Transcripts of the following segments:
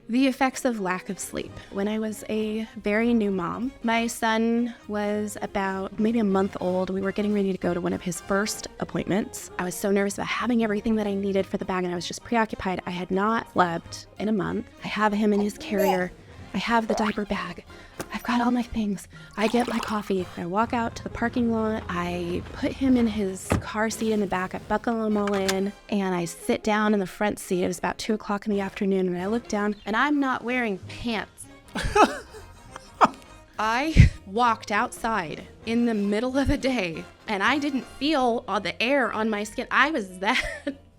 The effects of lack of sleep. When I was a very new mom, my son was about maybe a month old. We were getting ready to go to one of his first appointments. I was so nervous about having everything that I needed for the bag, and I was just preoccupied. I had not slept in a month. I have him in his carrier. I have the diaper bag. I've got all my things. I get my coffee. I walk out to the parking lot. I put him in his car seat in the back. I buckle him all in, and I sit down in the front seat. It was about 2 o'clock in the afternoon, and I look down, and I'm not wearing pants. I walked outside in the middle of the day, and I didn't feel all the air on my skin. I was that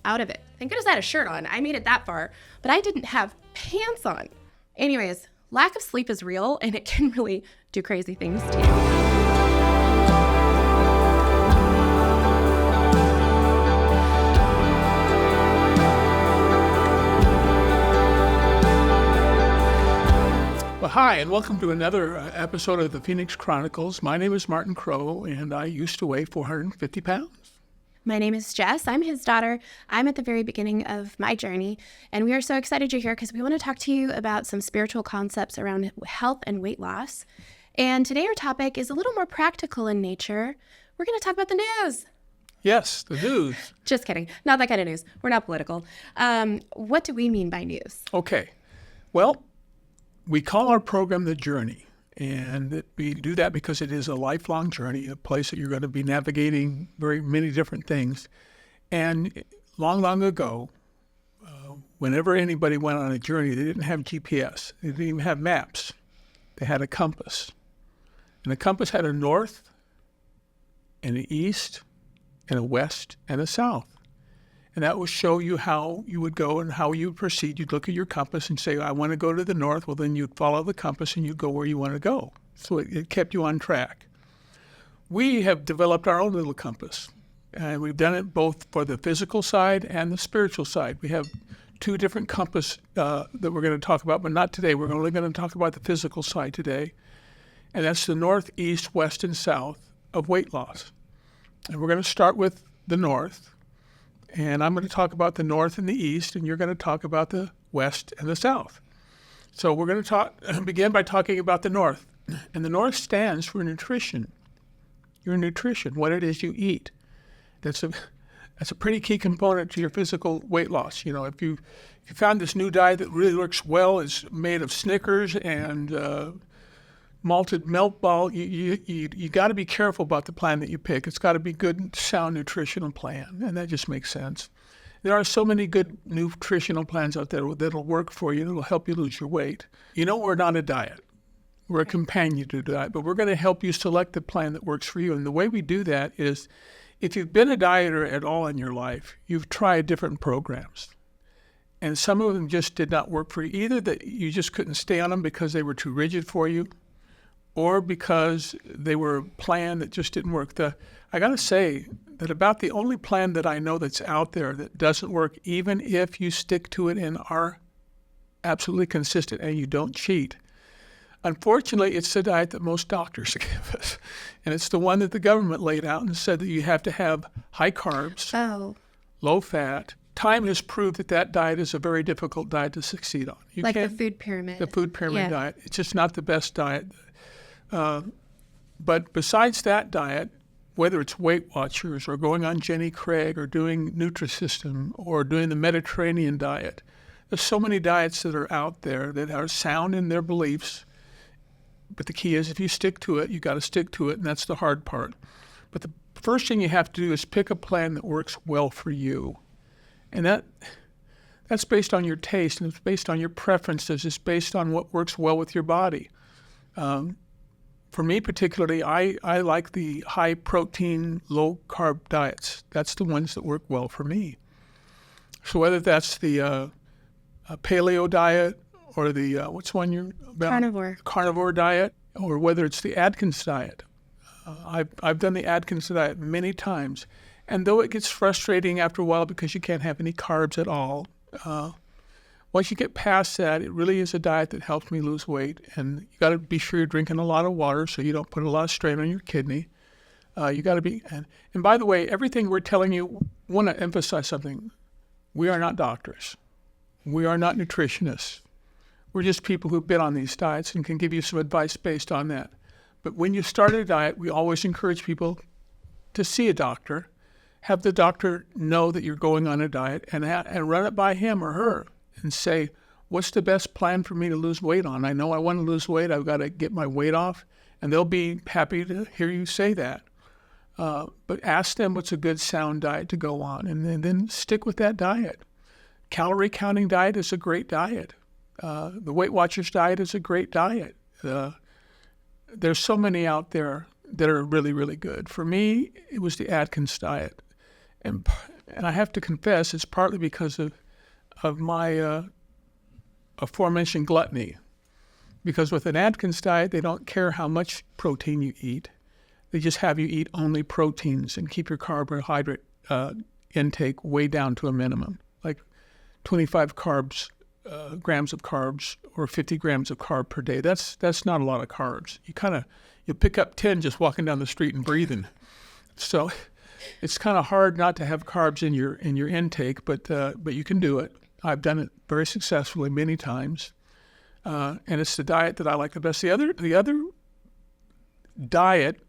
out of it. Thank goodness I had a shirt on. I made it that far, but I didn't have pants on. Anyways, lack of sleep is real, and it can really do crazy things to you. Well, hi, and welcome to another episode of the Phoenix Chronicles. My name is Martin Crow, and I used to weigh 450 pounds. My name is Jess. I'm his daughter. I'm at the very beginning of my journey, and we are so excited you're here because we want to talk to you about some spiritual concepts around health and weight loss. And today our topic is a little more practical in nature. We're going to talk about the news. Yes, the news. Just kidding. Not that kind of news. We're not political. What do we mean by news? Okay. Well, we call our program The Journey, and we do that because it is a lifelong journey, a place that you're going to be navigating very many different things. And long ago, whenever anybody went on a journey, they didn't have GPS. They didn't even have maps. They had a compass. And the compass had a north and an east and a west and a south. And that would show you how you would go and how you would proceed. You'd look at your compass and say, I want to go to the north. Well, then you'd follow the compass and you'd go where you want to go. So it kept you on track. We have developed our own little compass. And we've done it both for the physical side and the spiritual side. We have two different compass that we're going to talk about, but not today. We're only going to talk about the physical side today. And that's the north, east, west, and south of weight loss. And we're going to start with the north. And I'm going to talk about the north and the east, and you're going to talk about the west and the south. So we're going to begin by talking about the north. And the north stands for nutrition. Your nutrition, what it is you eat. That's a pretty key component to your physical weight loss. You know, if you found this new diet that really works well, is made of Snickers and malted milk ball, you got to be careful about the plan that you pick. It's got to be good, sound nutritional plan, and that just makes sense. There are so many good nutritional plans out there that'll work for you, that'll help you lose your weight. You know, we're not a diet. We're a companion to a diet, but we're going to help you select the plan that works for you. And the way we do that is, if you've been a dieter at all in your life, you've tried different programs. And some of them just did not work for you. Either that you just couldn't stay on them because they were too rigid for you, or because they were a plan that just didn't work. I got to say that about the only plan that I know that's out there that doesn't work, even if you stick to it and are absolutely consistent and you don't cheat, unfortunately, it's the diet that most doctors give us. And it's the one that the government laid out and said that you have to have high carbs, low fat. Time has proved that diet is a very difficult diet to succeed on. Like the food pyramid. The food pyramid diet. It's just not the best diet. But besides that diet, whether it's Weight Watchers or going on Jenny Craig or doing Nutrisystem or doing the Mediterranean diet, there's so many diets that are out there that are sound in their beliefs. But the key is, if you stick to it, you got to stick to it, and that's the hard part. But the first thing you have to do is pick a plan that works well for you. And that's based on your taste, and it's based on your preferences. It's based on what works well with your body. For me particularly, I like the high protein, low carb diets. That's the ones that work well for me. So whether that's the paleo diet or the, what's one you're about? Carnivore diet, or whether it's the Atkins diet. I've done the Atkins diet many times. And though it gets frustrating after a while because you can't have any carbs at all, once you get past that, it really is a diet that helps me lose weight. And you got to be sure you're drinking a lot of water so you don't put a lot of strain on your kidney. You got to be, and by the way, everything we're telling you, I want to emphasize something. We are not doctors. We are not nutritionists. We're just people who've been on these diets and can give you some advice based on that. But when you start a diet, we always encourage people to see a doctor, have the doctor know that you're going on a diet, and run it by him or her and say, what's the best plan for me to lose weight on? I know I want to lose weight. I've got to get my weight off. And they'll be happy to hear you say that. But ask them what's a good sound diet to go on, and then stick with that diet. Calorie counting diet is a great diet. The Weight Watchers diet is a great diet. There's so many out there that are really, really good. For me, it was the Atkins diet. And I have to confess, it's partly because of my aforementioned gluttony. Because with an Atkins diet, they don't care how much protein you eat. They just have you eat only proteins and keep your carbohydrate intake way down to a minimum, like 25 grams of carbs or 50 grams of carb per day. That's not a lot of carbs. You pick up 10 just walking down the street and breathing. So it's kind of hard not to have carbs in your intake, but you can do it. I've done it very successfully many times. And it's the diet that I like the best. The other diet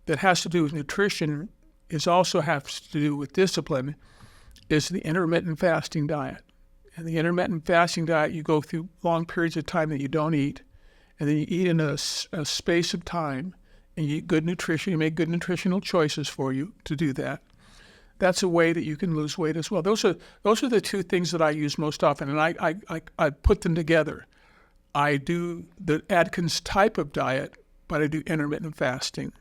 that has to do with nutrition also has to do with discipline is the intermittent fasting diet. And the intermittent fasting diet, you go through long periods of time that you don't eat, and then you eat in a space of time, and you eat good nutrition. You make good nutritional choices for you to do that. That's a way that you can lose weight as well. Those are the two things that I use most often, and I put them together. I do the Atkins type of diet, but I do intermittent fasting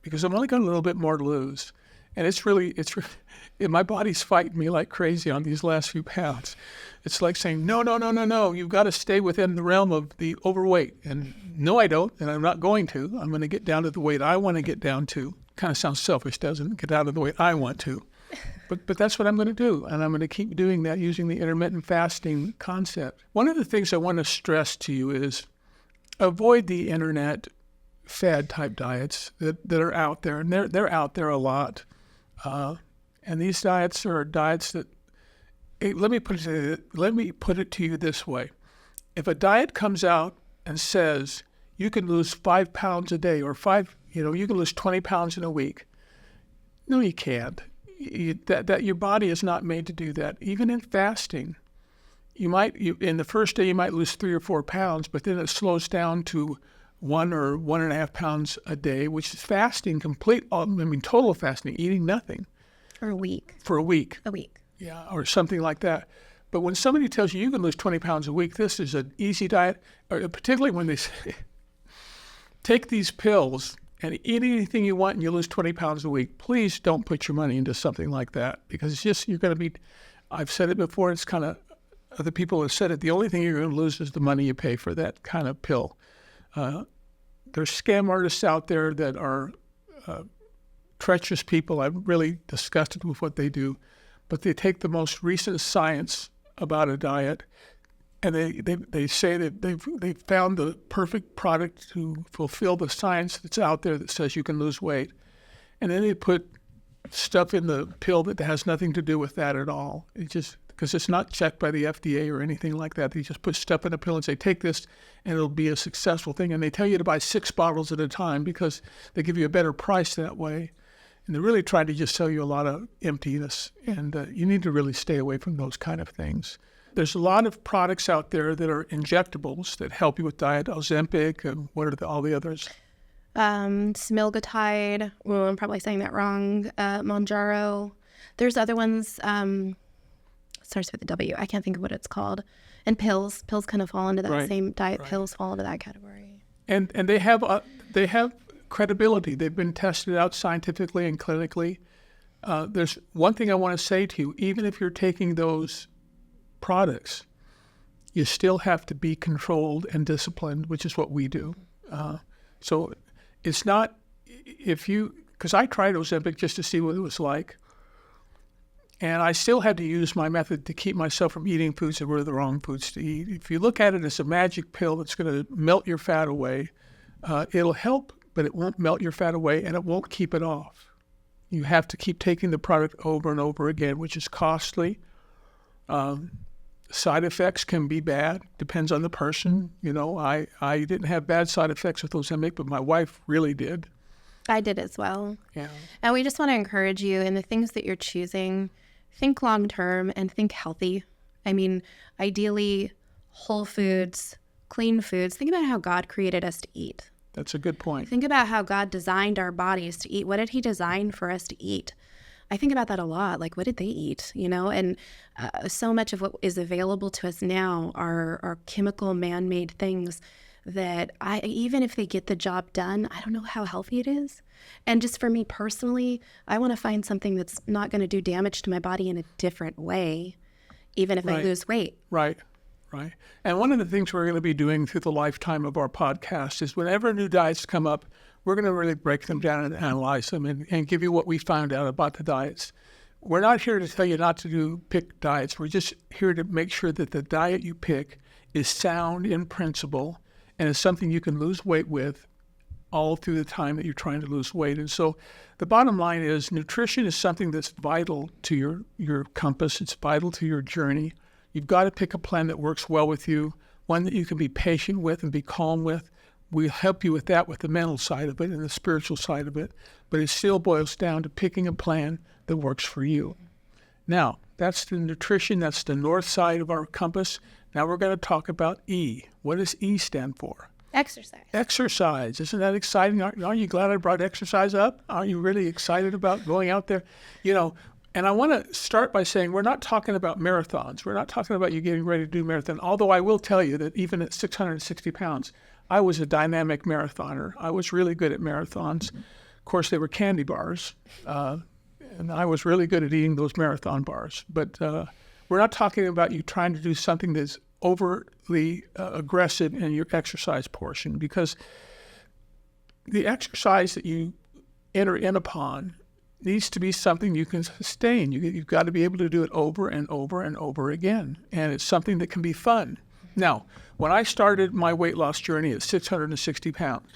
because I've only got a little bit more to lose, and it's really my body's fighting me like crazy on these last few pounds. It's like saying no, you've got to stay within the realm of the overweight, and no, I don't, and I'm not going to. I'm going to get down to the weight I want to get down to. Kind of sounds selfish, doesn't it? Get out of the weight I want to. But that's what I'm going to do, and I'm going to keep doing that using the intermittent fasting concept. One of the things I want to stress to you is avoid the internet fad-type diets that are out there, and they're out there a lot. And these diets are diets that, let me put it to you this way. If a diet comes out and says you can lose 5 pounds a day or you can lose 20 pounds in a week, no, you can't. That your body is not made to do that. Even in fasting, in the first day you might lose 3 or 4 pounds, but then it slows down to 1 or 1.5 pounds a day, which is fasting, total fasting, eating nothing. For a week. For a week. A week. Yeah, or something like that. But when somebody tells you can lose 20 pounds a week, this is an easy diet, or particularly when they say, take these pills and eat anything you want and you lose 20 pounds a week, please don't put your money into something like that, because it's just, you're going to be, I've said it before, it's kind of, other people have said it, the only thing you're going to lose is the money you pay for that kind of pill. There's scam artists out there that are treacherous people. I'm really disgusted with what they do, but they take the most recent science about a diet, and they say that they've found the perfect product to fulfill the science that's out there that says you can lose weight. And then they put stuff in the pill that has nothing to do with that at all. It just, because it's not checked by the FDA or anything like that. They just put stuff in a pill and say, take this and it'll be a successful thing. And they tell you to buy 6 bottles at a time because they give you a better price that way. And they're really trying to just sell you a lot of emptiness. And you need to really stay away from those kind of things. There's a lot of products out there that are injectables that help you with diet. Ozempic, and what are all the others? Semaglutide. Well, I'm probably saying that wrong. Mounjaro. There's other ones. Starts with a W. I can't think of what it's called. And pills. Pills kind of fall into that same diet. Right. Pills fall into that category. And they have credibility. They've been tested out scientifically and clinically. There's one thing I want to say to you. Even if you're taking those products, you still have to be controlled and disciplined, which is what we do. So it's not, because I tried Ozempic just to see what it was like, and I still had to use my method to keep myself from eating foods that were the wrong foods to eat. If you look at it as a magic pill that's going to melt your fat away, it'll help, but it won't melt your fat away, and it won't keep it off. You have to keep taking the product over and over again, which is costly. Side effects can be bad, depends on the person. You know, I didn't have bad side effects with Ozempic, but my wife really did. I did as well. Yeah. And we just want to encourage you in the things that you're choosing, think long term and think healthy. I mean, ideally, whole foods, clean foods. Think about how God created us to eat. That's a good point. Think about how God designed our bodies to eat. What did he design for us to eat? I think about that a lot. Like, what did they eat? You know, and so much of what is available to us now are chemical man-made things that even if they get the job done, I don't know how healthy it is. And just for me personally, I want to find something that's not going to do damage to my body in a different way, even if I lose weight. Right. And one of the things we're going to be doing through the lifetime of our podcast is whenever new diets come up, we're going to really break them down and analyze them and give you what we found out about the diets. We're not here to tell you not to pick diets. We're just here to make sure that the diet you pick is sound in principle and is something you can lose weight with all through the time that you're trying to lose weight. And so the bottom line is nutrition is something that's vital to your compass. It's vital to your journey. You've got to pick a plan that works well with you, one that you can be patient with and be calm with. We'll help you with that, with the mental side of it and the spiritual side of it. But it still boils down to picking a plan that works for you. Now, that's the nutrition. That's the north side of our compass. Now we're going to talk about E. What does E stand for? Exercise. Exercise. Isn't that exciting? Aren't you glad I brought exercise up? Are you really excited about going out there? You know, and I want to start by saying we're not talking about marathons. We're not talking about you getting ready to do a marathon, although I will tell you that even at 660 pounds, I was a dynamic marathoner. I was really good at marathons. Of course, they were candy bars, and I was really good at eating those marathon bars. But we're not talking about you trying to do something that's overly aggressive in your exercise portion, because the exercise that you enter in upon needs to be something you can sustain. You've got to be able to do it over and over and over again, and it's something that can be fun. Now, when I started my weight loss journey at 660 pounds,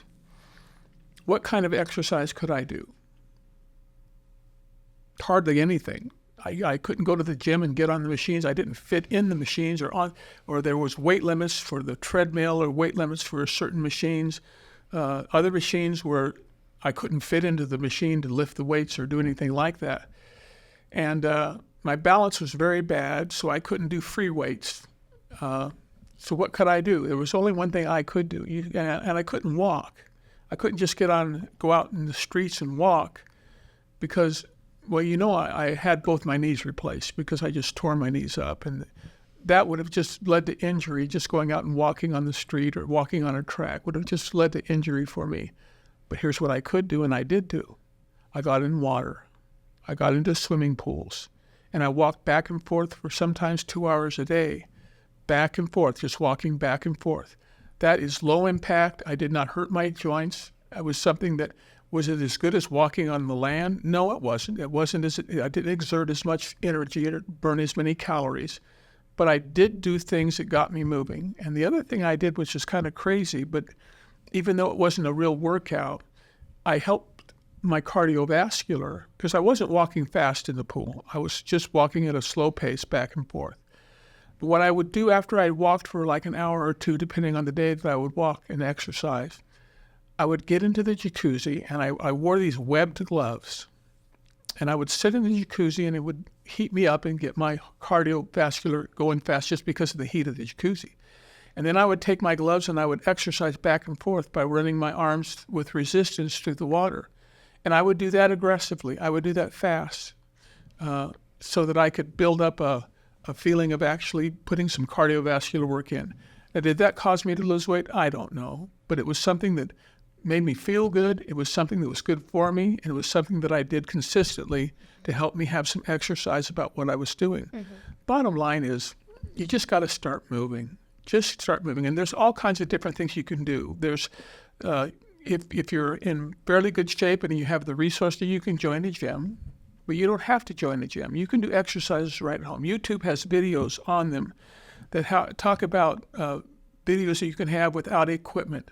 what kind of exercise could I do? Hardly anything. I couldn't go to the gym and get on the machines. I didn't fit in the machines, or there was weight limits for the treadmill or weight limits for certain machines. Other machines where I couldn't fit into the machine to lift the weights or do anything like that. And my balance was very bad, so I couldn't do free weights. So what could I do? There was only one thing I could do, and I couldn't walk. I couldn't just go out in the streets and walk because, well, you know, I had both my knees replaced because I just tore my knees up, and that would have just led to injury. Just going out and walking on the street or walking on a track would have just led to injury for me. But here's what I could do, and I did do. I got in water. I got into swimming pools, and I walked back and forth for sometimes 2 hours a day. Back and forth, just walking back and forth. That is low impact. I did not hurt my joints. It was something that, was it as good as walking on the land? No, it wasn't. I didn't exert as much energy or burn as many calories. But I did do things that got me moving. And the other thing I did, which is kind of crazy, but even though it wasn't a real workout, I helped my cardiovascular because I wasn't walking fast in the pool. I was just walking at a slow pace back and forth. What I would do after I walked for like an hour or two, depending on the day that I would walk and exercise, I would get into the jacuzzi, and I wore these webbed gloves. And I would sit in the jacuzzi, and it would heat me up and get my cardiovascular going fast just because of the heat of the jacuzzi. And then I would take my gloves and I would exercise back and forth by running my arms with resistance through the water. And I would do that aggressively. I would do that fast so that I could build up a feeling of actually putting some cardiovascular work in. Now, did that cause me to lose weight? I don't know. But it was something that made me feel good. It was something that was good for me. And it was something that I did consistently to help me have some exercise about what I was doing. Mm-hmm. Bottom line is, you just got to start moving. Just start moving. And there's all kinds of different things you can do. There's, if you're in fairly good shape and you have the resources, you can join a gym. But you don't have to join the gym. You can do exercises right at home. YouTube has videos on them that talk about videos that you can have without equipment,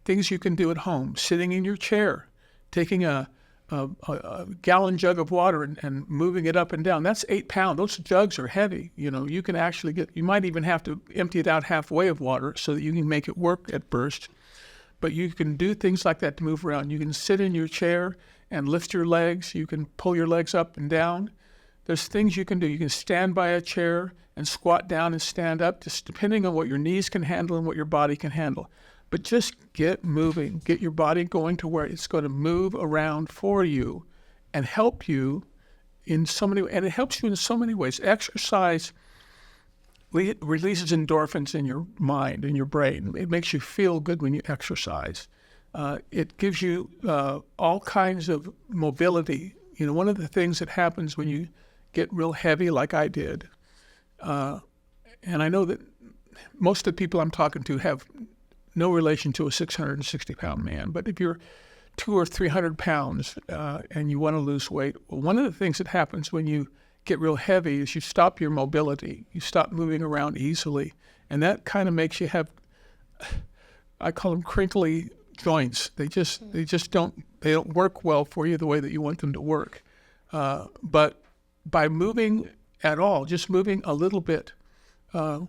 things you can do at home, sitting in your chair, taking a a gallon jug of water and moving it up and down. That's 8 pounds. Those jugs are heavy. You can actually you might even have to empty it out halfway of water so that you can make it work at burst. But you can do things like that to move around. You can sit in your chair and lift your legs. You can pull your legs up and down. There's things you can do. You can stand by a chair and squat down and stand up, just depending on what your knees can handle and what your body can handle. But just get moving. Get your body going to where it's going to move around for you and help you in so many ways. And it helps you in so many ways. Exercise releases endorphins in your mind, in your brain. It makes you feel good when you exercise. It gives you all kinds of mobility. One of the things that happens when you get real heavy like I did, and I know that most of the people I'm talking to have no relation to a 660-pound man, but if you're 200 or 300 pounds and you want to lose weight, well, one of the things that happens when you get real heavy is you stop your mobility. You stop moving around easily, and that kind of makes you have, I call them crinkly joints. They just don't work well for you the way that you want them to work. But by moving at all, just moving a little bit, one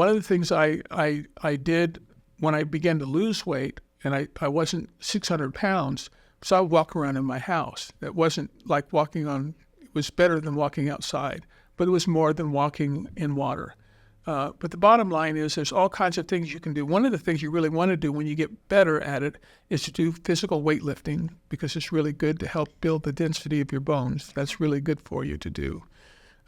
of the things I did when I began to lose weight, and I wasn't 600 pounds, so I would walk around in my house. It wasn't like it was better than walking outside, but it was more than walking in water. But the bottom line is there's all kinds of things you can do. One of the things you really want to do when you get better at it is to do physical weightlifting, because it's really good to help build the density of your bones. That's really good for you to do.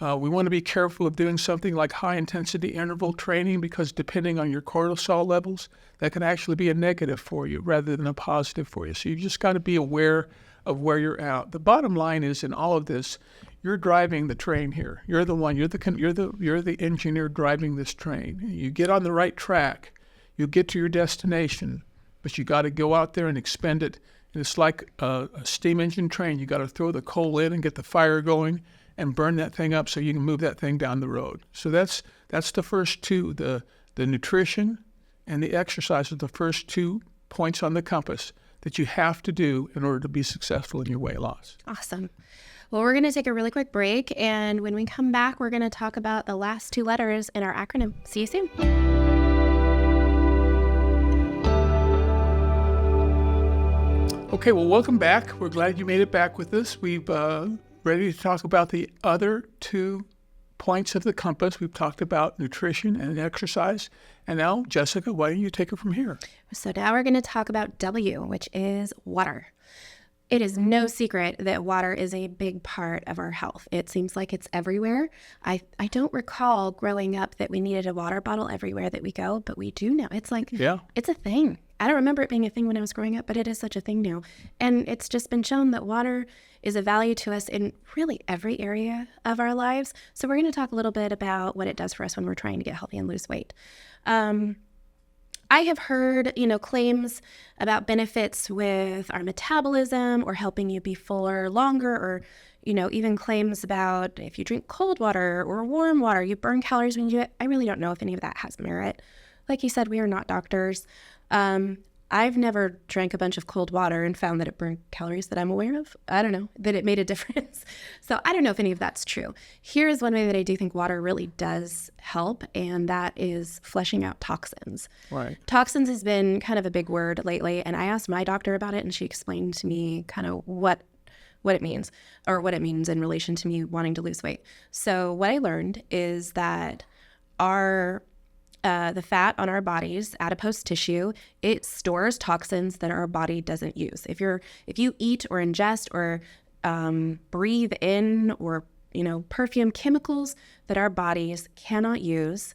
We want to be careful of doing something like high-intensity interval training, because depending on your cortisol levels, that can actually be a negative for you rather than a positive for you. So you've just got to be aware of where you're at. The bottom line is, in all of this, you're driving the train here. You're the one. You're the engineer driving this train. You get on the right track, you get to your destination, but you got to go out there and expend it. And it's like a steam engine train. You got to throw the coal in and get the fire going and burn that thing up so you can move that thing down the road. So that's the first two. The nutrition and the exercise are the first 2 points on the compass that you have to do in order to be successful in your weight loss. Awesome. Well, we're going to take a really quick break, and when we come back, we're going to talk about the last 2 letters in our acronym. See you soon. Okay, well, welcome back. We're glad you made it back with us. We've ready to talk about the other 2 points of the compass. We've talked about nutrition and exercise. And now, Jessica, why don't you take it from here? So now we're going to talk about W, which is water. It is no secret that water is a big part of our health. It seems like it's everywhere. I don't recall growing up that we needed a water bottle everywhere that we go, but we do now. It's like, It's a thing. I don't remember it being a thing when I was growing up, but it is such a thing now. And it's just been shown that water is a value to us in really every area of our lives. So we're going to talk a little bit about what it does for us when we're trying to get healthy and lose weight. I have heard, claims about benefits with our metabolism or helping you be fuller longer, or, even claims about if you drink cold water or warm water, you burn calories when you do it. I really don't know if any of that has merit. Like you said, we are not doctors. I've never drank a bunch of cold water and found that it burned calories that I'm aware of. I don't know, that it made a difference. So I don't know if any of that's true. Here is one way that I do think water really does help, and that is flushing out toxins. Right. Toxins has been kind of a big word lately, and I asked my doctor about it, and she explained to me kind of what it means, or what it means in relation to me wanting to lose weight. So what I learned is that the fat on our bodies, adipose tissue, it stores toxins that our body doesn't use. If you eat or ingest or breathe in or perfume chemicals that our bodies cannot use,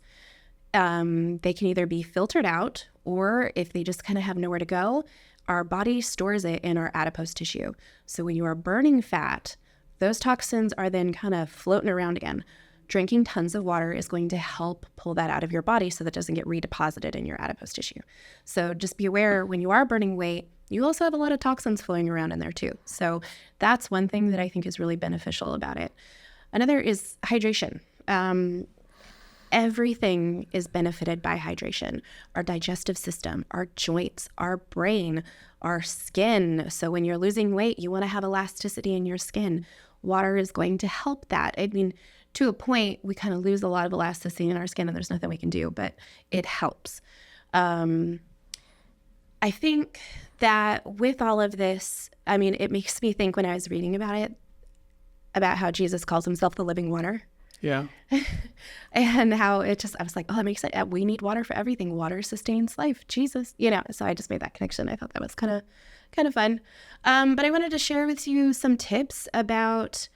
they can either be filtered out, or if they just kind of have nowhere to go, our body stores it in our adipose tissue. So when you are burning fat, those toxins are then kind of floating around again. Drinking tons of water is going to help pull that out of your body so that it doesn't get redeposited in your adipose tissue. So just be aware, when you are burning weight, you also have a lot of toxins flowing around in there too. So that's one thing that I think is really beneficial about it. Another is hydration. Everything is benefited by hydration. Our digestive system, our joints, our brain, our skin. So when you're losing weight, you want to have elasticity in your skin. Water is going to help that. I mean, to a point, we kind of lose a lot of elasticity in our skin and there's nothing we can do, but it helps. I think that with all of this, I mean, it makes me think when I was reading about it, about how Jesus calls himself the living water. Yeah. And how I was like, oh, that makes sense. We need water for everything. Water sustains life. Jesus, so I just made that connection. I thought that was kind of fun. But I wanted to share with you some tips about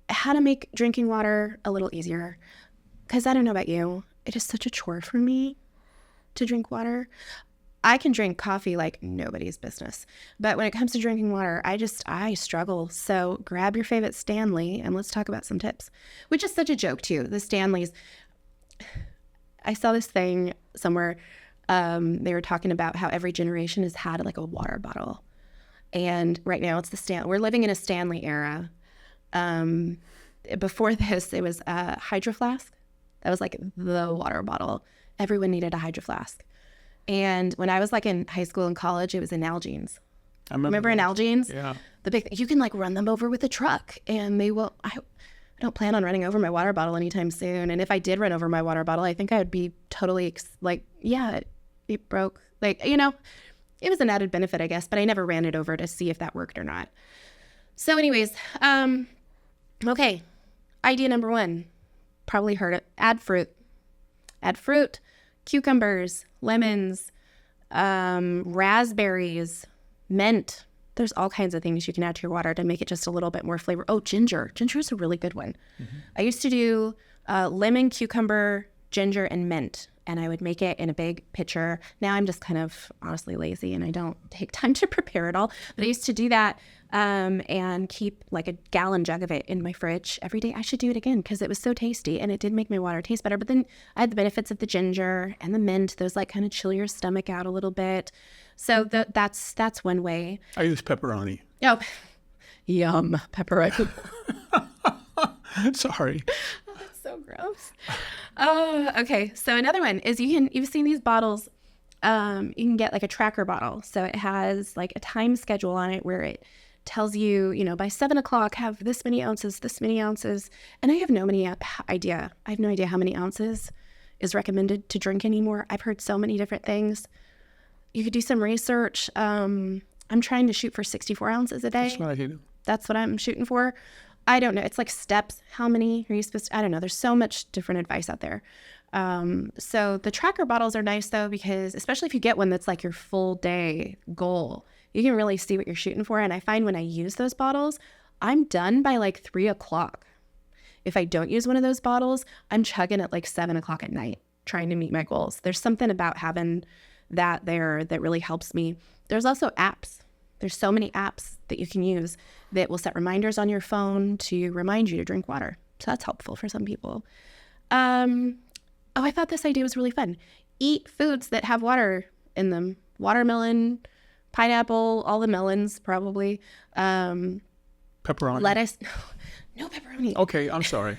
how to make drinking water a little easier. Because I don't know about you, it is such a chore for me to drink water. I can drink coffee like nobody's business. But when it comes to drinking water, I struggle. So grab your favorite Stanley and let's talk about some tips, which is such a joke too. The Stanleys, I saw this thing somewhere. They were talking about how every generation has had like a water bottle. And right now it's we're living in a Stanley era. Before this, it was a Hydro Flask. That was like the water bottle. Everyone needed a Hydro Flask. And when I was like in high school and college, it was in Nalgene's. I remember Nalgene's? Yeah. The big you can like run them over with a truck and they will. I don't plan on running over my water bottle anytime soon. And if I did run over my water bottle, I think I would be totally it broke. Like, it was an added benefit, I guess, but I never ran it over to see if that worked or not. So anyways, okay. Idea number 1, probably heard it. Add fruit, cucumbers, lemons, raspberries, mint. There's all kinds of things you can add to your water to make it just a little bit more flavor. Oh, ginger. Ginger is a really good one. Mm-hmm. I used to do lemon, cucumber, ginger, and mint, and I would make it in a big pitcher. Now I'm just kind of honestly lazy and I don't take time to prepare it all. But I used to do that and keep like a gallon jug of it in my fridge every day. I should do it again because it was so tasty and it did make my water taste better. But then I had the benefits of the ginger and the mint. Those like kind of chill your stomach out a little bit. So that's one way. I use pepperoni. Oh, yum, pepperoni. Sorry. Oh, that's so gross. Okay. So another one is you've seen these bottles. You can get like a tracker bottle. So it has like a time schedule on it where it tells you, by 7:00 have this many ounces. And I have no idea. I have no idea how many ounces is recommended to drink anymore. I've heard so many different things. You could do some research. I'm trying to shoot for 64 ounces a day. That's what I do. That's what I'm shooting for. I don't know. It's like steps. How many are you supposed to? I don't know. There's so much different advice out there. So the tracker bottles are nice though, because especially if you get one that's like your full day goal, you can really see what you're shooting for. And I find when I use those bottles, I'm done by like 3:00. If I don't use one of those bottles, I'm chugging at like 7:00 at night, trying to meet my goals. There's something about having that there that really helps me. There's also apps. There's so many apps that you can use that will set reminders on your phone to remind you to drink water. So that's helpful for some people. I thought this idea was really fun. Eat foods that have water in them. Watermelon, pineapple, all the melons probably. Pepperoni. Lettuce. No pepperoni. Okay, I'm sorry.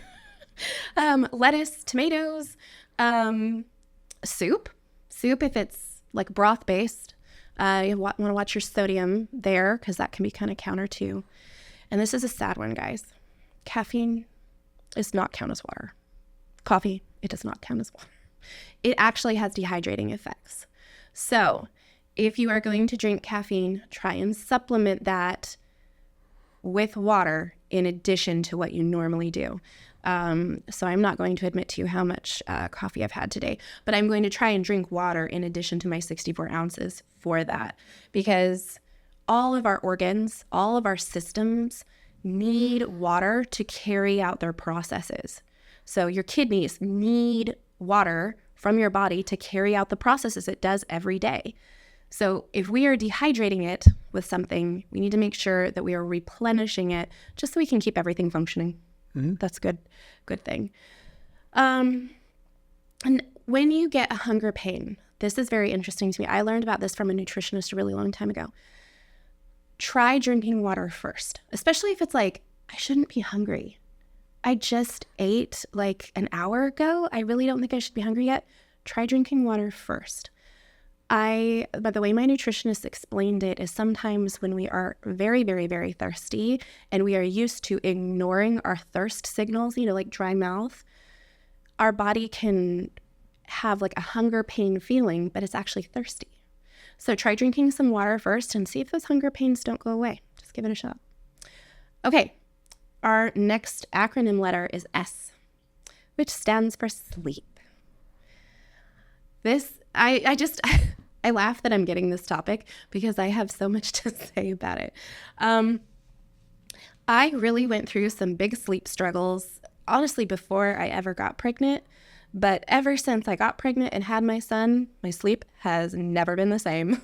Lettuce, tomatoes, soup if it's like broth based. You want to watch your sodium there because that can be kind of counter too. And this is a sad one, guys. Caffeine does not count as water. Coffee, it does not count as water. It actually has dehydrating effects. So if you are going to drink caffeine, try and supplement that with water in addition to what you normally do. So I'm not going to admit to you how much coffee I've had today, but I'm going to try and drink water in addition to my 64 ounces for that, because all of our organs, all of our systems need water to carry out their processes. So your kidneys need water from your body to carry out the processes it does every day. So if we are dehydrating it with something, we need to make sure that we are replenishing it just so we can keep everything functioning. Mm-hmm. That's a good thing. And when you get a hunger pain, this is very interesting to me. I learned about this from a nutritionist a really long time ago. Try drinking water first, especially if it's like, I shouldn't be hungry. I just ate like an hour ago. I really don't think I should be hungry yet. Try drinking water first. But the way my nutritionist explained it is sometimes when we are very, very, very thirsty and we are used to ignoring our thirst signals, like dry mouth, our body can have like a hunger pain feeling, but it's actually thirsty. So try drinking some water first and see if those hunger pains don't go away. Just give it a shot. Okay, our next acronym letter is S, which stands for sleep. I laugh that I'm getting this topic because I have so much to say about it. I really went through some big sleep struggles, honestly, before I ever got pregnant. But ever since I got pregnant and had my son, my sleep has never been the same.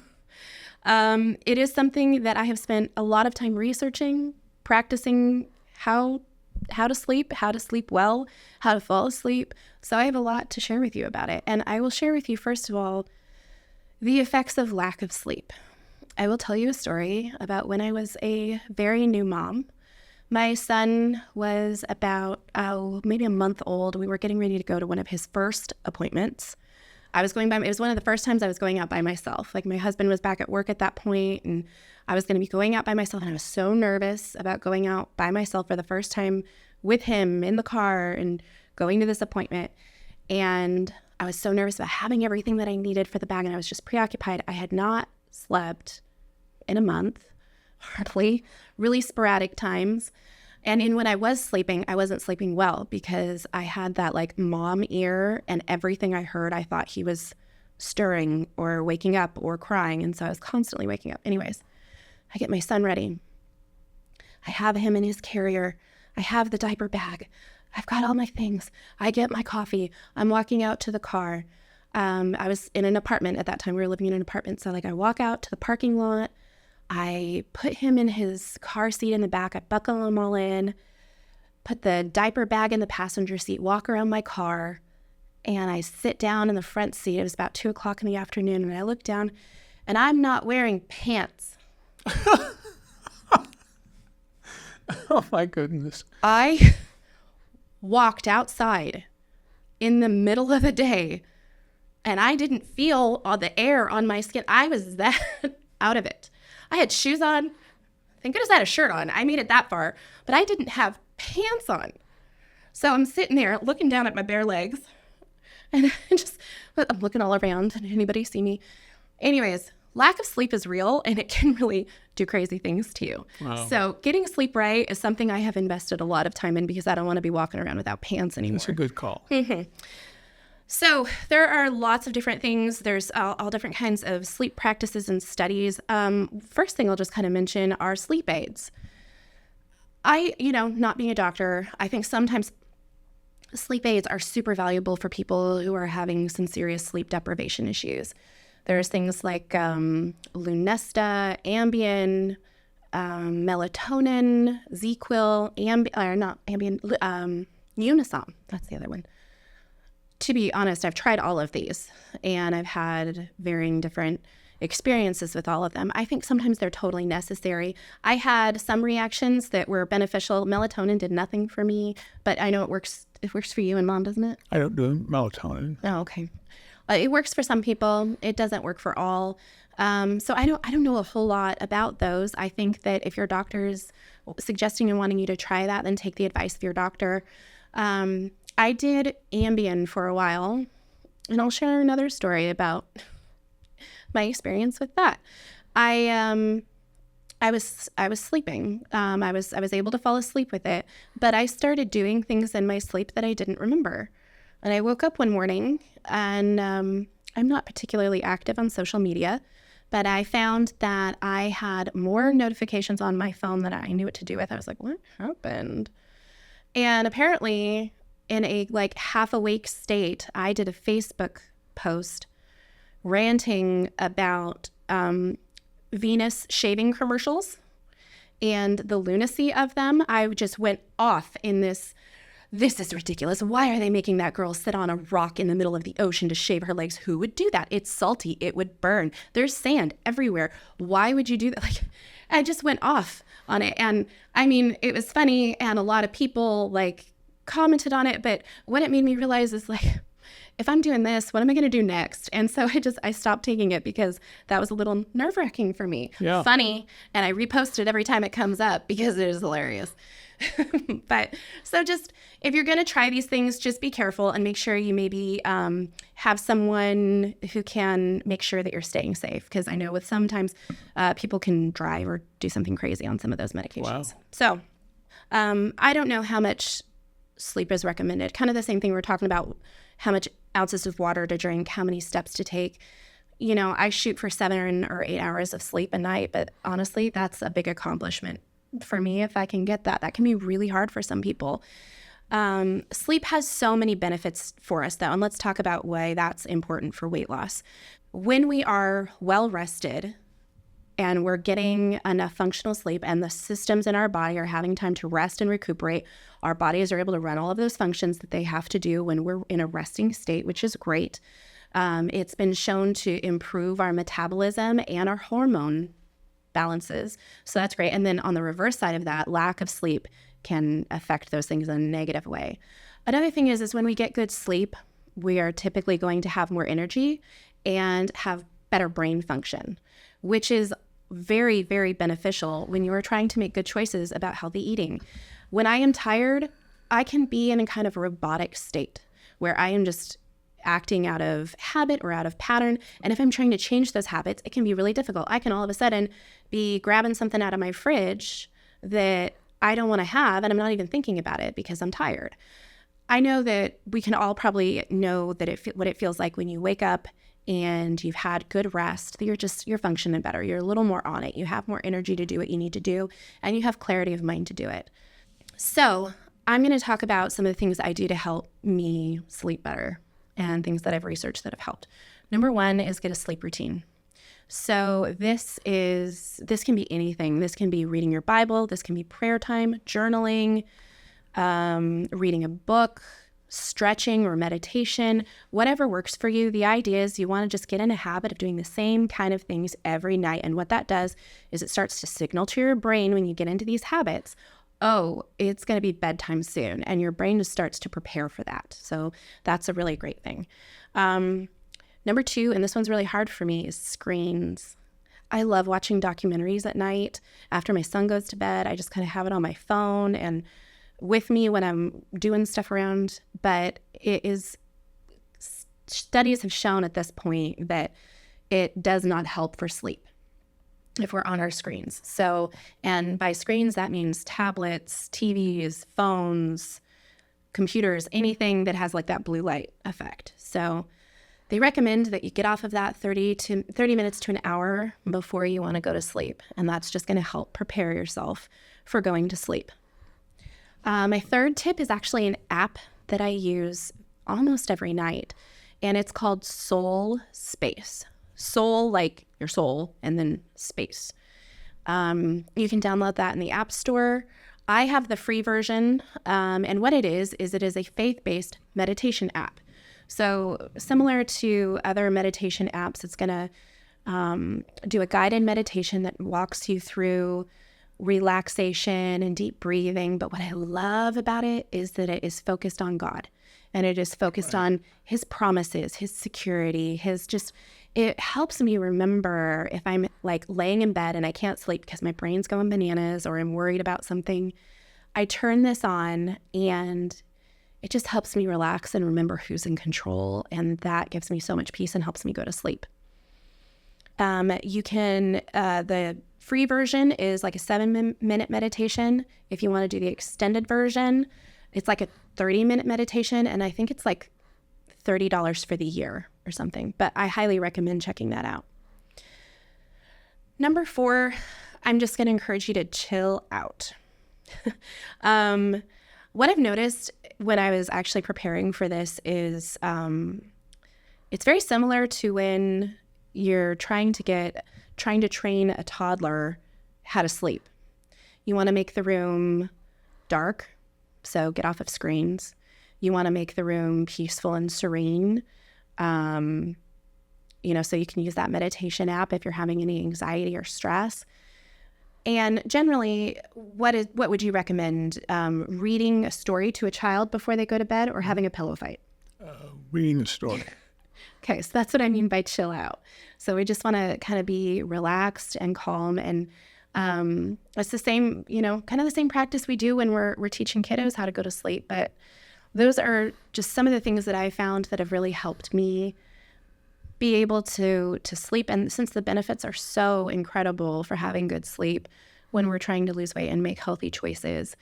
It is something that I have spent a lot of time researching, practicing how to sleep well, how to fall asleep. So I have a lot to share with you about it. And I will share with you, first of all, the effects of lack of sleep. I will tell you a story about when I was a very new mom. My son was about, maybe a month old. We were getting ready to go to one of his first appointments. It was one of the first times I was going out by myself. Like, my husband was back at work at that point, and I was going to be going out by myself. And I was so nervous about going out by myself for the first time with him in the car and going to this appointment. And I was so nervous about having everything that I needed for the bag, and I was just preoccupied. I had not slept in a month, hardly, really sporadic times. And when I was sleeping, I wasn't sleeping well because I had that like mom ear, and everything I heard, I thought he was stirring or waking up or crying. And so I was constantly waking up. Anyways, I get my son ready. I have him in his carrier. I have the diaper bag. I've got all my things. I get my coffee. I'm walking out to the car. I was in an apartment at that time. We were living in an apartment. So I walk out to the parking lot. I put him in his car seat in the back. I buckle him all in, put the diaper bag in the passenger seat, walk around my car, and I sit down in the front seat. It was about 2:00 in the afternoon, and I look down, and I'm not wearing pants. Oh, my goodness. I walked outside in the middle of the day, and I didn't feel all the air on my skin. I was that out of it. I had shoes on. Thank goodness I had a shirt on. I made it that far, but I didn't have pants on. So I'm sitting there looking down at my bare legs, and I'm looking all around. Did anybody see me? Anyways, lack of sleep is real, and it can really do crazy things to you. Wow. So getting sleep right is something I have invested a lot of time in because I don't want to be walking around without pants anymore. That's a good call. Mm-hmm. So there are lots of different things. There's all different kinds of sleep practices and studies. First thing I'll just kind of mention are sleep aids. Not being a doctor, I think sometimes sleep aids are super valuable for people who are having some serious sleep deprivation issues. There's things like Lunesta, Ambien, melatonin, ZQuil, Unisom. That's the other one. To be honest, I've tried all of these, and I've had varying different experiences with all of them. I think sometimes they're totally necessary. I had some reactions that were beneficial. Melatonin did nothing for me, but I know it works. It works for you and Mom, doesn't it? I don't do melatonin. Oh, okay. It works for some people. It doesn't work for all. So I don't know a whole lot about those. I think that if your doctor's suggesting and wanting you to try that, then take the advice of your doctor. I did Ambien for a while, and I'll share another story about my experience with that. I was sleeping. I was able to fall asleep with it, but I started doing things in my sleep that I didn't remember. And I woke up one morning, and I'm not particularly active on social media, but I found that I had more notifications on my phone than I knew what to do with. I was like, what happened? And apparently, in a half awake state, I did a Facebook post ranting about Venus shaving commercials and the lunacy of them. I just went off in this is ridiculous. Why are they making that girl sit on a rock in the middle of the ocean to shave her legs? Who would do that? It's salty. It would burn. There's sand everywhere. Why would you do that? I just went off on it. And I mean, it was funny. And a lot of people commented on it, but what it made me realize is like, if I'm doing this, what am I going to do next? And so I stopped taking it because that was a little nerve-wracking for me. Yeah. Funny. And I repost it every time it comes up because it is hilarious. But so just, if you're going to try these things, just be careful and make sure you maybe have someone who can make sure that you're staying safe. Because I know with sometimes people can drive or do something crazy on some of those medications. Wow. So I don't know how much sleep is recommended. Kind of the same thing we're talking about, how much ounces of water to drink, how many steps to take. You know, I shoot for 7 or 8 hours of sleep a night, but honestly, that's a big accomplishment for me. If I can get that, that can be really hard for some people. Sleep has so many benefits for us, though, and let's talk about why that's important for weight loss. When we are well rested and we're getting enough functional sleep and the systems in our body are having time to rest and recuperate, our bodies are able to run all of those functions that they have to do when we're in a resting state, which is great. It's been shown to improve our metabolism and our hormone balances. So that's great. And then on the reverse side of that, lack of sleep can affect those things in a negative way. Another thing is when we get good sleep, we are typically going to have more energy and have better brain function, which is very, very beneficial when you are trying to make good choices about healthy eating. When I am tired, I can be in a kind of robotic state where I am just acting out of habit or out of pattern. And if I'm trying to change those habits, it can be really difficult. I can all of a sudden be grabbing something out of my fridge that I don't want to have, and I'm not even thinking about it because I'm tired. I know that we can all probably know that what it feels like when you wake up and you've had good rest, that you're functioning better. You're a little more on it. You have more energy to do what you need to do, and you have clarity of mind to do it. So I'm going to talk about some of the things I do to help me sleep better and things that I've researched that have helped. Number one is get a sleep routine. So this can be anything. This can be reading your Bible. This can be prayer time, journaling, reading a book, stretching or meditation, whatever works for you. The idea is you want to just get in a habit of doing the same kind of things every night. And what that does is it starts to signal to your brain when you get into these habits, oh, it's going to be bedtime soon. And your brain just starts to prepare for that. So that's a really great thing. Number two, and this one's really hard for me, is screens. I love watching documentaries at night. After my son goes to bed, I just kind of have it on my phone and with me when I'm doing stuff around. But studies have shown at this point that it does not help for sleep if we're on our screens. So, and by screens, that means tablets, TVs, phones, computers, anything that has like that blue light effect. So they recommend that you get off of that 30 minutes to an hour before you want to go to sleep. And that's just going to help prepare yourself for going to sleep. My third tip is actually an app that I use almost every night, and it's called Soul Space. Soul, like your soul, and then space. You can download that in the App Store. I have the free version, and what it is it is a faith-based meditation app. So similar to other meditation apps, it's going to do a guided meditation that walks you through relaxation and deep breathing. But what I love about it is that it is focused on God, and it is focused on his promises, his security, it helps me remember if I'm like laying in bed and I can't sleep because my brain's going bananas or I'm worried about something. I turn this on and it just helps me relax and remember who's in control. And that gives me so much peace and helps me go to sleep. The free version is like a 7-minute meditation. If you want to do the extended version, it's like a 30-minute meditation. And I think it's like $30 for the year or something, but I highly recommend checking that out. Number 4, I'm just going to encourage you to chill out. What I've noticed when I was actually preparing for this is it's very similar to when you're trying to train a toddler how to sleep. You want to make the room dark, so get off of screens. You want to make the room peaceful and serene. So you can use that meditation app if you're having any anxiety or stress. And generally, what would you recommend? Reading a story to a child before they go to bed, or having a pillow fight? Reading a story. Okay, so that's what I mean by chill out. So we just want to kind of be relaxed and calm, and it's the same, kind of the same practice we do when we're teaching kiddos how to go to sleep. But those are just some of the things that I found that have really helped me be able to sleep. And since the benefits are so incredible for having good sleep when we're trying to lose weight and make healthy choices,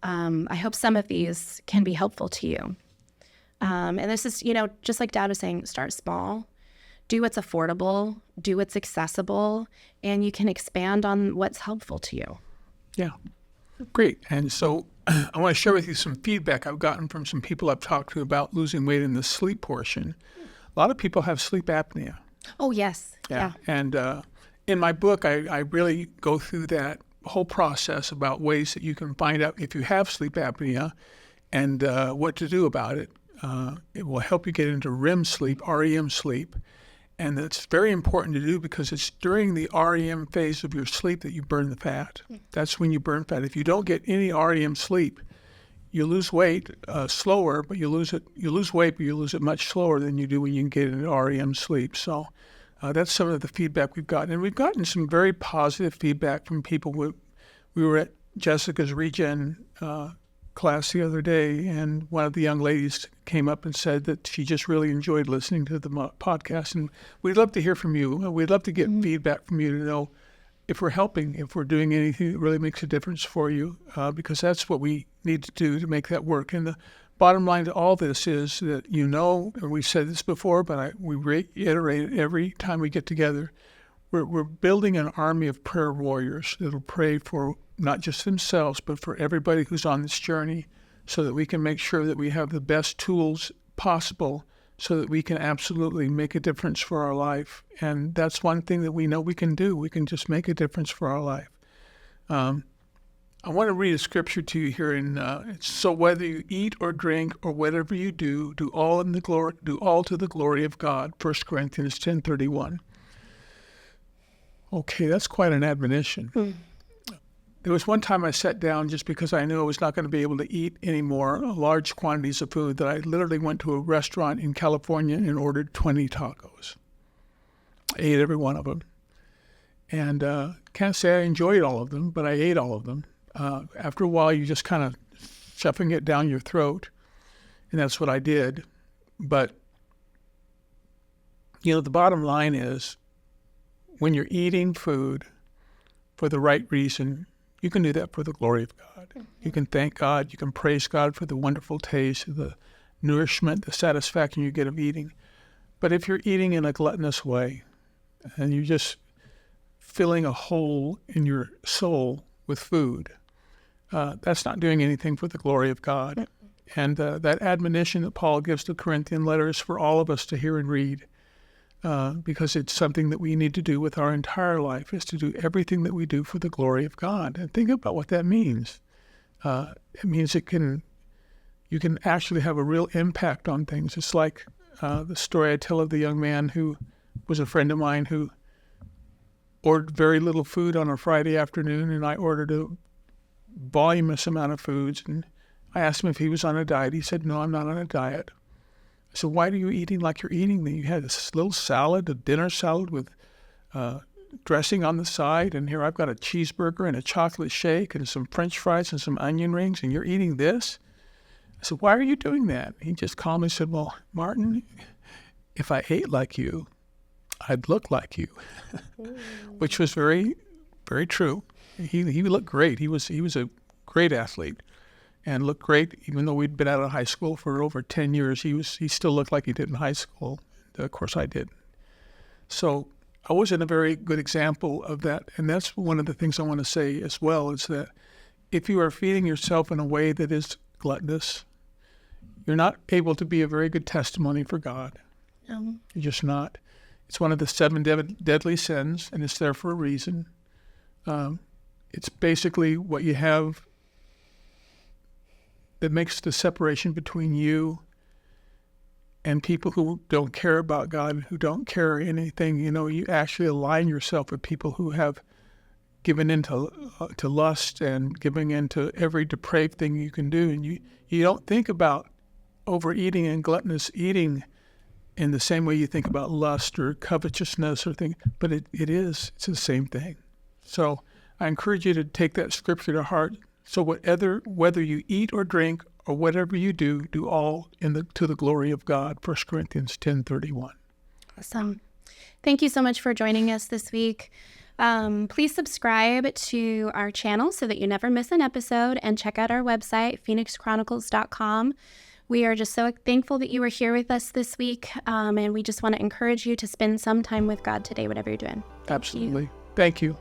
I hope some of these can be helpful to you. And this is, just like Dad was saying, start small, do what's affordable, do what's accessible, and you can expand on what's helpful to you. Yeah, great. And so I want to share with you some feedback I've gotten from some people I've talked to about losing weight in the sleep portion. A lot of people have sleep apnea. Oh, yes. Yeah. And in my book, I really go through that whole process about ways that you can find out if you have sleep apnea and what to do about it. It will help you get into REM sleep, REM sleep. And that's very important to do because it's during the REM phase of your sleep that you burn the fat. That's when you burn fat. If you don't get any REM sleep, you lose weight slower, but you lose weight, but you lose it much slower than you do when you get into REM sleep. So that's some of the feedback we've gotten. And we've gotten some very positive feedback from people. We were at Jessica's Regen class the other day, and one of the young ladies came up and said that she just really enjoyed listening to the podcast. And we'd love to hear from you. We'd love to get feedback from you to know if we're helping, if we're doing anything that really makes a difference for you, because that's what we need to do to make that work. And the bottom line to all this is that and we've said this before, but we reiterate it every time we get together, we're building an army of prayer warriors that'll pray for not just themselves, but for everybody who's on this journey, so that we can make sure that we have the best tools possible so that we can absolutely make a difference for our life. And that's one thing that we know we can do. We can just make a difference for our life. I want to read a scripture to you here. So whether you eat or drink or whatever you do, do all to the glory of God. 1 Corinthians 10:31. Okay, that's quite an admonition. There was one time I sat down just because I knew I was not going to be able to eat anymore large quantities of food, that I literally went to a restaurant in California and ordered 20 tacos. I ate every one of them. And can't say I enjoyed all of them, but I ate all of them. After a while, you just kind of shoving it down your throat, and that's what I did. But, the bottom line is, when you're eating food for the right reason, you can do that for the glory of God. You can thank God. You can praise God for the wonderful taste, the nourishment, the satisfaction you get of eating. But if you're eating in a gluttonous way and you're just filling a hole in your soul with food, that's not doing anything for the glory of God. And that admonition that Paul gives to Corinthian letters for all of us to hear and read, because it's something that we need to do with our entire life, is to do everything that we do for the glory of God. And think about what that means. It means you can actually have a real impact on things. It's like the story I tell of the young man who was a friend of mine who ordered very little food on a Friday afternoon, and I ordered a voluminous amount of foods. And I asked him if he was on a diet. He said, "No, I'm not on a diet." I said, "Why are you eating like you're eating? You had this little salad, a dinner salad with dressing on the side, and here I've got a cheeseburger and a chocolate shake and some French fries and some onion rings, and you're eating this?" I said, "Why are you doing that?" He just calmly said, "Well, Martin, if I ate like you, I'd look like you," which was very, very true. He looked great. He was a great athlete and looked great. Even though we'd been out of high school for over 10 years, he still looked like he did in high school. Of course, I did. So I wasn't a very good example of that. And that's one of the things I want to say as well, is that if you are feeding yourself in a way that is gluttonous, you're not able to be a very good testimony for God. You're just not. It's one of the 7 deadly sins, and it's there for a reason. It's basically what you have that makes the separation between you and people who don't care about God, who don't care anything. You actually align yourself with people who have giving into to lust and giving into every depraved thing you can do. And you don't think about overeating and gluttonous eating in the same way you think about lust or covetousness or things, but it's the same thing. So I encourage you to take that scripture to heart. So whether you eat or drink or whatever you do all to the glory of God. 1 Corinthians 10:31. Awesome. Thank you so much for joining us this week. Please subscribe to our channel so that you never miss an episode, and check out our website, phoenixchronicles.com. We are just so thankful that you were here with us this week, and we just want to encourage you to spend some time with God today, whatever you're doing. Absolutely. Thank you.